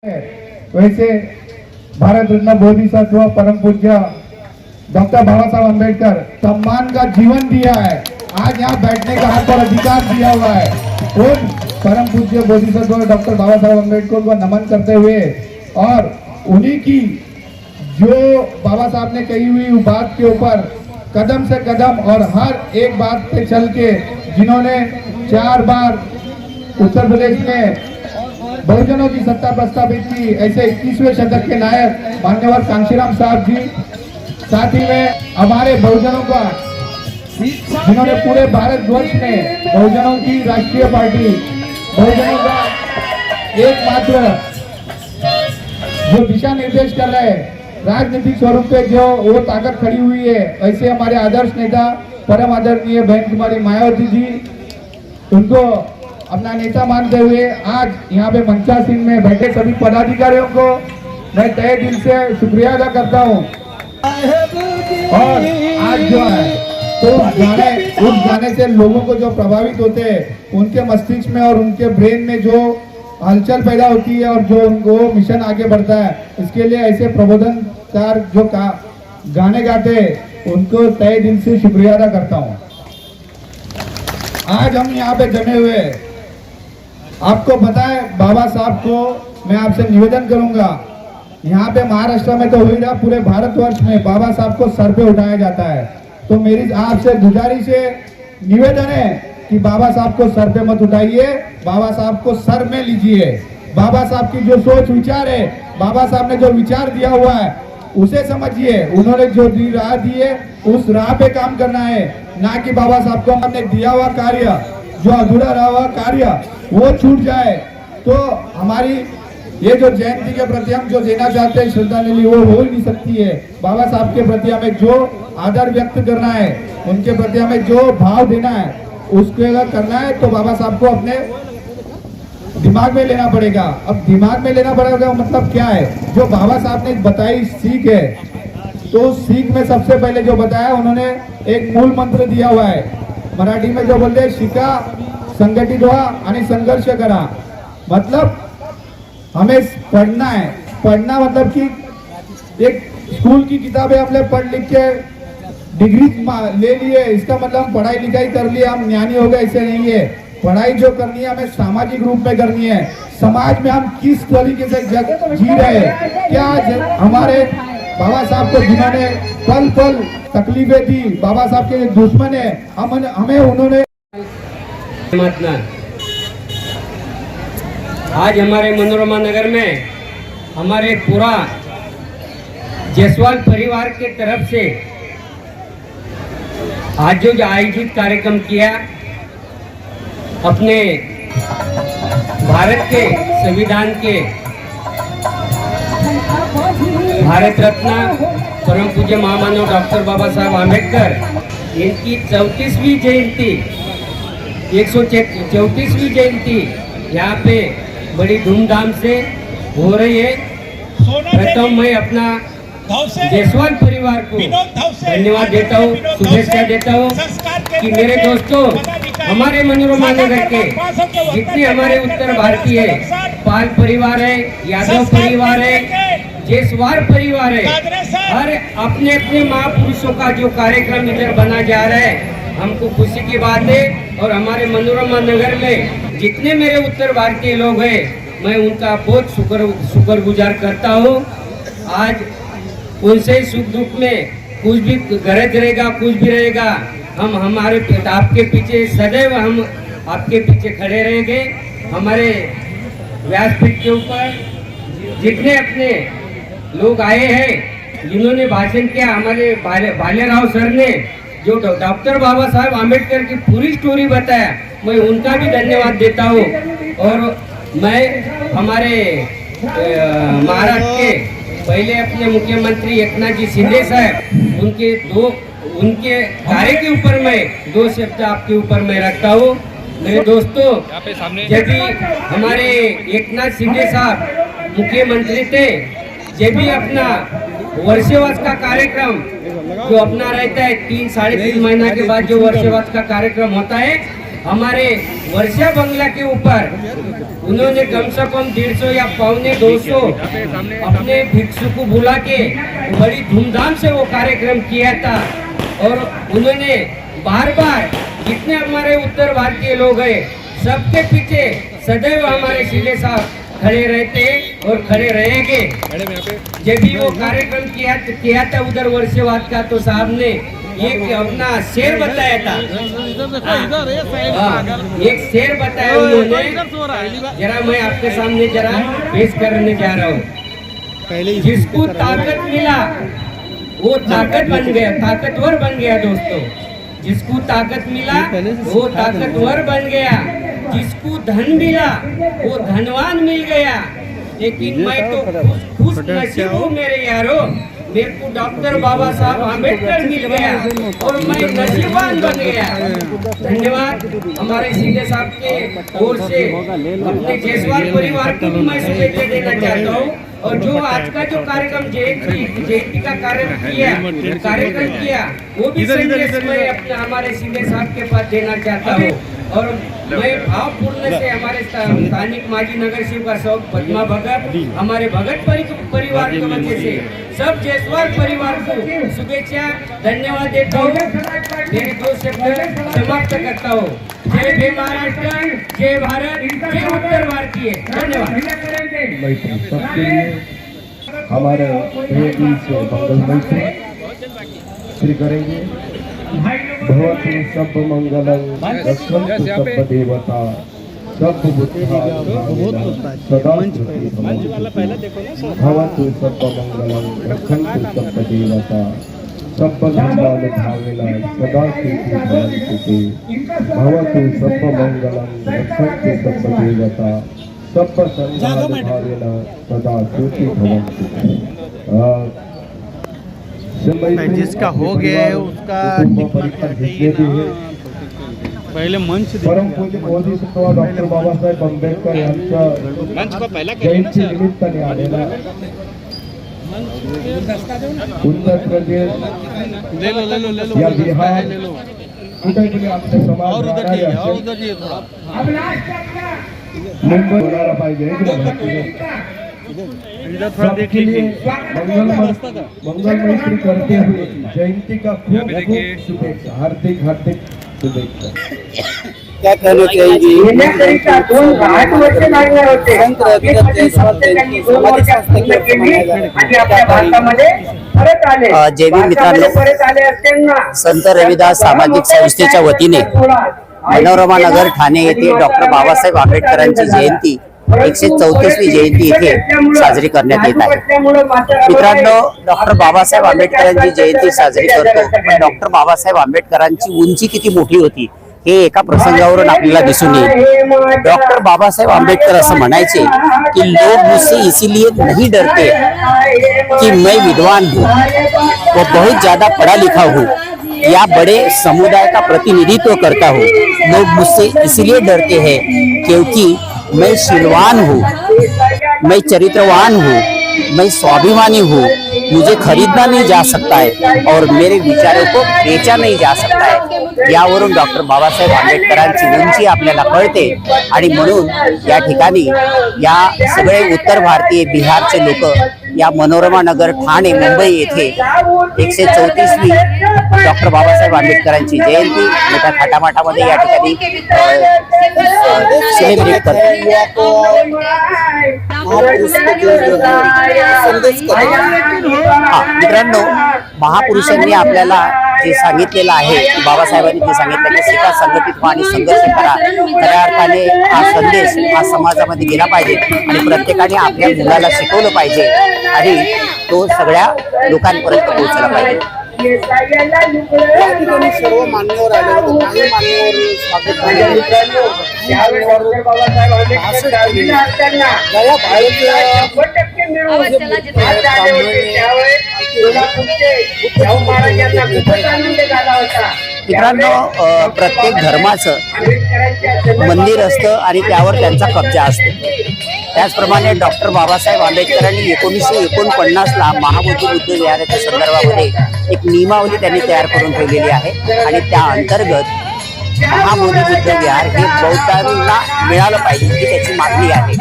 वैसे भारत रत्न बोधिसत्व परम पूज्य डॉक्टर बाबा साहब अम्बेडकर सम्मान का जीवन दिया है। आज यहाँ बैठने का हक और अधिकार दिया हुआ है। उन परम पूज्य बोधिसत्व डॉक्टर बाबा साहब अम्बेडकर को नमन करते हुए और उन्हीं की जो बाबा साहब ने कही हुई बात के ऊपर कदम से कदम और हर एक बात पे चल के जिन्होंने 4 बार उत्तर प्रदेश में बहुजनों की सत्ता प्रस्तावित की, ऐसे 21वें शतक के नायक मान्यवर कांशीराम साहब जी, साथ ही में हमारे बहुजनों का जिन्होंने पूरे भारतवर्ष में बहुजनों की राष्ट्रीय पार्टी बहुजनों का एकमात्र जो दिशा निर्देश कर रहे हैं राजनीतिक स्वरूप पे जो वो ताकत खड़ी हुई है, ऐसे हमारे आदर्श नेता परम आदरणीय बहन कुमारी मायावती जी, उनको अपना नेता मानते हुए आज यहाँ पे मंचासीन में बैठे सभी पदाधिकारियों को मैं तहे दिल से शुक्रिया अदा करता हूँ। और आज जो है तो उस गाने से लोगों को जो प्रभावित होते हैं उनके मस्तिष्क में और उनके ब्रेन में जो हलचल पैदा होती है और जो उनको मिशन आगे बढ़ता है, इसके लिए ऐसे प्रबोधनकार जो गाने गाते हैं उनको तहे दिल से शुक्रिया अदा करता हूँ। आज हम यहाँ पे जमे हुए आपको पता है, बाबा साहब को मैं आपसे निवेदन करूंगा, यहाँ पे महाराष्ट्र में तो हो ही रहा, पूरे भारतवर्ष में बाबा साहब को सर पे उठाया जाता है। तो मेरी आपसे गुजारिश है, निवेदन है कि बाबा साहब को सर पे मत उठाइए, बाबा साहब को सर में लीजिए। बाबा साहब की जो सोच विचार है, बाबा साहब ने जो विचार दिया हुआ है उसे समझिए। उन्होंने जो राह दी है उस राह पे काम करना है, ना कि बाबा साहब को हमने दिया हुआ कार्य जो अधूरा रहा हुआ कार्य वो छूट जाए। तो हमारी ये जो जयंती के प्रति हम जो देना चाहते हैं श्रद्धांजलि, वो हो ही नहीं सकती है। बाबा साहब के प्रति हमें जो आदर व्यक्त करना है, उनके प्रति हमें जो भाव देना है, उसको अगर करना है तो बाबा साहब को अपने दिमाग में लेना पड़ेगा। अब दिमाग में लेना पड़ेगा मतलब क्या है, जो बाबा साहब ने बताई सीख है, तो सीख में सबसे पहले जो बताया उन्होंने एक मूल मंत्र दिया हुआ है, मराठी में जो बोलते हैं शिका, संगठित व्हा आणि संघर्ष करा। मतलब हमें पढ़ना है। पढ़ना मतलब कि एक स्कूल की किताबें हमने पढ़ लिख के डिग्री ले लिए, इसका मतलब हम पढ़ाई लिखाई कर लिए हम ज्ञानी हो गए, ऐसे नहीं है। पढ़ाई जो करनी है हमें सामाजिक रूप में करनी है। समाज में हम किस तरीके से जी रहे हैं, क्या हमारे बाबा साहब को जिन्होंने पल पल तकलीफें दी, बाबा साहब के दुश्मन है, हमें उन्होंने आज हमारे मनोरमा नगर में हमारे पूरा जायसवाल परिवार के तरफ से आज जो आयोजित कार्यक्रम किया, अपने भारत के संविधान के भारत रत्न परम पूज्य महामानव डॉक्टर बाबा साहब आम्बेडकर इनकी 34वीं जयंती 134वीं जयंती यहाँ पे बड़ी धूमधाम से हो रही है। प्रथम मैं अपना जायसवाल परिवार को धन्यवाद देता हूँ, शुभेच्छा देता हूँ कि मेरे दोस्तों, हमारे मनोरमा नगर के जितने हमारे उत्तर भारतीय पाल परिवार है, यादव परिवार है, जायसवाल परिवार है, हर अपने अपने महापुरुषों का जो कार्यक्रम इधर बना जा रहा है, हमको खुशी की बात है। और हमारे मनोरमा नगर में जितने मेरे उत्तर भारतीय लोग हैं, मैं उनका बहुत शुक्रगुजार करता हूँ। आज उनसे सुख दुख में कुछ भी गरज रहेगा, कुछ भी रहेगा, हम हमारे आपके पीछे सदैव हम आपके पीछे खड़े रहेंगे। हमारे व्यासपीठ के ऊपर जितने अपने लोग आए हैं, जिन्होंने भाषण किया, हमारे भालेराव सर ने जो डॉक्टर बाबा साहब आम्बेडकर की पूरी स्टोरी बताया, मैं उनका भी धन्यवाद देता हूँ। और मैं हमारे महाराष्ट्र के पहले अपने मुख्यमंत्री एकनाथ जी शिंदे साहब, उनके कार्य के ऊपर मैं 2 शब्द आपके ऊपर मैं रखता हूँ। मेरे दोस्तों, जब भी हमारे एकनाथ शिंदे साहब मुख्यमंत्री थे, जब भी अपना वर्षवास का कार्यक्रम जो अपना रहता है 3 साढ़े 3 महीना के बाद जो वर्षवास का कार्यक्रम होता है, हमारे वर्षा बंगला के ऊपर उन्होंने कम से कम 150 या 150 अपने भिक्षु को बुला के बड़ी धूमधाम से वो कार्यक्रम किया था। और उन्होंने बार बार जितने हमारे उत्तर भारतीय लोग हैं सबके पीछे सदैव हमारे सीधे साहब खड़े रहते और खड़े रहेंगे। जब भी वो कार्यक्रम किया था उधर वर्षवाद का, तो साहब ने एक अपना शेर बताया था। एक शेर बताया उन्होंने, जरा मैं आपके सामने जरा पेश करने जा रहा हूँ। जिसको ताकत मिला वो ताकत बन गया, ताकतवर बन गया दोस्तों। जिसको ताकत मिला वो ताकतवर बन गया, जिसको धन मिला वो धनवान मिल गया। लेकिन मैं तो खुश नसीब हूँ मेरे यारो, मेरे को डॉक्टर बाबा साहब आम्बेडकर मिल गया और मैं नसीबवान बन गया। धन्यवाद हमारे सीधे साहब के ओर से अपने जायसवाल परिवार को भी मैं शुभेच्छा देना चाहता हूँ। और जो आज का जो कार्यक्रम जयंती का कार्यक्रम किया वो भी संदेश मैं अपने हमारे सीधे साहब के पास देना चाहता हूँ। और मैं भावपूर्ण से हमारे स्थानिक माजी नगर सेवक शौक पद्मा भगत, हमारे भगत परिवार की वजह से सब जायसवाल परिवार को शुभेच्छा धन्यवाद देता हूँ। मेरे दो शब्द समाप्त करता हूँ। जय भीम महाराष्ट्र, जय भारत, जय उत्तर भारतीय। धन्यवाद। सबके लिए हमारे दिल से मंगलमय से श्री करेंगे। भवतु सब मंगलम रक्षन्तु सब देवता सब बुद्धा सदा भवतु सब मंगलम रक्षन्तु सब देवता सब मंगल भावेला सदा भवन्तु भवतु सब मंगलम रक्षन्तु सब देवता सब संघाल भावेला सदा भवन्तु। जिसका हो गया है उसका पहले मंच परम पूज्य बोधिसत्व डॉक्टर बाबासाहेब आंबेडकर यांच्या जयंती निमित्ताने आलेला उत्तर प्रदेश या बिहार कुठेतरी आपल्या समाज मुंबई होणारा पाहिजे सबके लिए मंगलमय करते हुए जयंती का खूब खूब शुभेच्छा, हार्दिक हार्दिक शुभेच्छा। क्या कहना चाहिए? येण्याकरिता 2 वर्ष लागणार होते। आणि आपल्या भारतामध्ये परत आले। जय भीम मित्रांनो, परत आले असताना संत रविदास सामाजिक संस्थेच्या वतीने मनोरमा नगर ठाणे येथे डॉक्टर बाबासाहेब आंबेडकरांची जयंती 134वी जयंती येथे साजरी करण्यात येत आहे। मित्रांनो, डॉक्टर बाबासाहेब आंबेडकरांची जयंती साजरी करतो, पण डॉक्टर बाबासाहेब आंबेडकरांची उंची किती मोठी होती हे एका प्रसंगावरून आपल्याला दिसून येईल। डॉक्टर बाबासाहेब आंबेडकर असं म्हणायचे की लोग मुझसे इसीलिए नहीं डरते कि मैं विद्वान हूँ वो बहुत ज्यादा पढ़ा लिखा हूँ या बड़े समुदाय का प्रतिनिधित्व करता हूँ। लोग मुझसे इसलिए डरते हैं क्योंकि मैं शीलवान हूँ, मैं चरित्रवान हूँ, मैं स्वाभिमानी हूँ, मुझे खरीदना नहीं जा सकता है और मेरे विचारों को बेचा नहीं जा सकता है। यावरून डॉक्टर बाबासाहेब आंबेडकरांची उंची आपल्याला कळते आणि म्हणून या ठिकाणी या सगळे उत्तर भारतीय बिहारचे लोक या मनोरमा नगर ठाणे मुंबई येथे 134वी डॉक्टर बाबासाहेब आंबेडकरांची जयंती मोठ्या थाटामाटामध्ये या ठिकाणी सेलिब्रेट करतात। मित्रांनो, महापुरुषांनी आपल्याला जे सांगितलेलं आहे की बाबासाहेबांनी जे सांगितलं की शिका, संघटित व्हा आणि संघर्ष करा, खऱ्या अर्थाने हा संदेश हा समाजामध्ये गेला पाहिजे आणि प्रत्येकाने आपल्या मुलाला शिकवलं पाहिजे आणि तो सगळ्या लोकांपर्यंत पोहोचला पाहिजे। सर्व मान्यवर आले होते, काही मान्यवर स्वागत मित्रांनो, प्रत्येक धर्माचं मंदिर असतं आणि त्यावर त्यांचा कब्जा असतो। त्याचप्रमाणे डॉक्टर बाबासाहेब आंबेडकरांनी 1949ला महाबोधी बुद्ध विहाराच्या संदर्भामध्ये एक नियमावली त्यांनी तयार करून ठेवलेली आहे आणि त्या अंतर्गत महाबोधी बुद्ध विहार हे बौद्धांना मिळालं पाहिजे ही त्याची मागणी आहे.